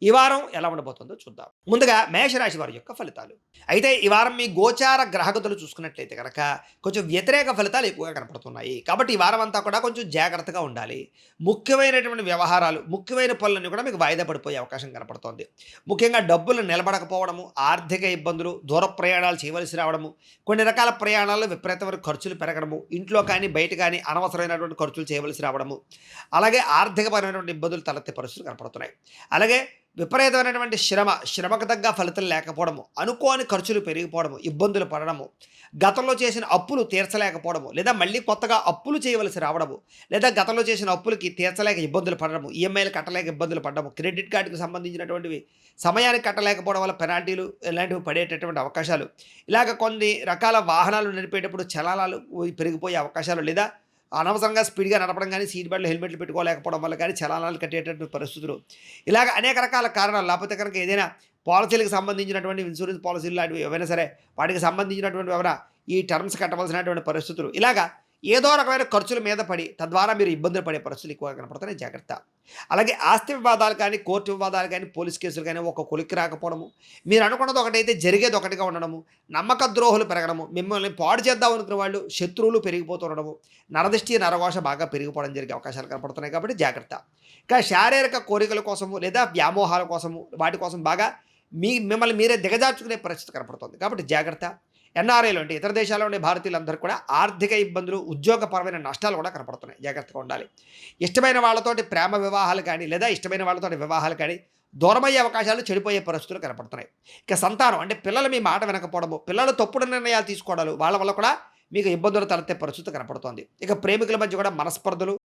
ఈ వారం ఎలా ఉండబోతుందో చూద్దాం. ముందుగా మేషరాశి వారి యొక్క ఫలితాలు. అయితే ఈ వారం మీ గోచార గ్రహగతులు చూసుకున్నట్లయితే గనక కొంచెం వ్యతిరేక ఫలితాలు ఎక్కువగా కనపడుతున్నాయి. కాబట్టి ఈ వారం అంతా కూడా కొంచెం జాగ్రత్తగా ఉండాలి. ముఖ్యమైనటువంటి వ్యవహారాలు, ముఖ్యమైన పనులన్నీ కూడా మీకు వాయిదా పడిపోయే అవకాశం కనపడుతోంది. ముఖ్యంగా డబ్బులు నిలబడకపోవడము, ఆర్థిక ఇబ్బందులు, దూర ప్రయాణాలు చేయవలసి రావడము, కొన్ని రకాల ప్రయాణాల్లో విపరీతమైన ఖర్చులు పెరగడము, ఇంట్లో కానీ, బయట కానీ అనవసరమైనటువంటి ఖర్చులు చేయవలసి రావడము, అలాగే ఆర్థికపరమైనటువంటి ఇబ్బందులు తలెత్తే పరిస్థితులు కనపడుతున్నాయి. అలాగే విపరీతమైనటువంటి శ్రమకు తగ్గ ఫలితం లేకపోవడము, అనుకోని ఖర్చులు పెరిగిపోవడము, ఇబ్బందులు పడడము, గతంలో చేసిన అప్పులు తీర్చలేకపోవడము, లేదా మళ్ళీ కొత్తగా అప్పులు చేయవలసి రావడము, లేదా గతంలో చేసిన అప్పులకి తీర్చలేక ఇబ్బందులు పడడము, ఈఎంఐలు కట్టలేక ఇబ్బందులు పడడము, క్రెడిట్ కార్డుకి సంబంధించినటువంటివి సమయానికి కట్టలేకపోవడం వల్ల పెనాల్టీలు ఇలాంటివి పడేటటువంటి అవకాశాలు, ఇలాగ కొన్ని రకాల వాహనాలు నడిపేటప్పుడు చలనాలు పెరిగిపోయే అవకాశాలు, లేదా అనవసరంగా స్పీడ్‌గా నడపడం గానీ, సీట్ బెల్ట్‌లు, హెల్మెట్లు పెట్టుకోలేకపోవడం వల్ల గానీ, చలానాలు కట్టేటటువంటి పరిస్థితులు. ఇలాగ అనేక రకాల కారణాలు. లేపోతే కనుక ఏదైనా పాలిసీలకు సంబంధించినటువంటి ఇన్సూరెన్స్ పాలిసీలు లాంటివి ఏవైనా సరే, వాటికి సంబంధించినటువంటి ఏమైనా ఈ టర్మ్స్ కట్టవలసినటువంటి పరిస్థితులు. ఇలాగా ఏదో రకమైన ఖర్చుల మీద పడి, తద్వారా మీరు ఇబ్బందులు పడే పరిస్థితులు ఎక్కువగా కనపడుతున్నాయి. జాగ్రత్త. అలాగే ఆస్తి వివాదాలు కానీ, కోర్టు వివాదాలు కానీ, పోలీస్ కేసులు కానీ ఒక కొలిక్కి రాకపోవడము, మీరు అనుకున్నది ఒకటైతే జరిగేది ఒకటిగా ఉండడము, నమ్మక ద్రోహులు పెరగడము, మిమ్మల్ని పాడు చేద్దాం అనుకున్న వాళ్ళు శత్రువులు పెరిగిపోతుండడము, నరదిష్టి, నరఘోష బాగా పెరిగిపోవడం జరిగే అవకాశాలు కనపడుతున్నాయి. కాబట్టి జాగ్రత్త. ఇంకా శారీరక కోరికల కోసము, లేదా వ్యామోహాల కోసము, వాటి కోసం బాగా మిమ్మల్ని మీరే దిగజార్చుకునే పరిస్థితి కనపడుతుంది. కాబట్టి జాగ్రత్త. ఎన్ఆర్ఐలు అంటే ఇతర దేశాల్లో ఉండే భారతీయులందరూ కూడా ఆర్థిక ఇబ్బందులు, ఉద్యోగపరమైన నష్టాలు కూడా కనపడుతున్నాయి. జాగ్రత్తగా ఉండాలి. ఇష్టమైన వాళ్ళతోటి ప్రేమ వివాహాలు కానీ, లేదా ఇష్టమైన వాళ్ళతోటి వివాహాలు కానీ దూరమయ్యే అవకాశాలు, చెడిపోయే పరిస్థితులు కనపడుతున్నాయి. ఇక సంతానం అంటే పిల్లలు మీ మాట వినకపోవడము, పిల్లలు తప్పుడు నిర్ణయాలు తీసుకోవడాలు, వాళ్ళ వల్ల కూడా మీకు ఇబ్బందులు తలెత్తే పరిస్థితి కనపడుతోంది. ఇక ప్రేమికుల మధ్య కూడా మనస్పర్ధలు,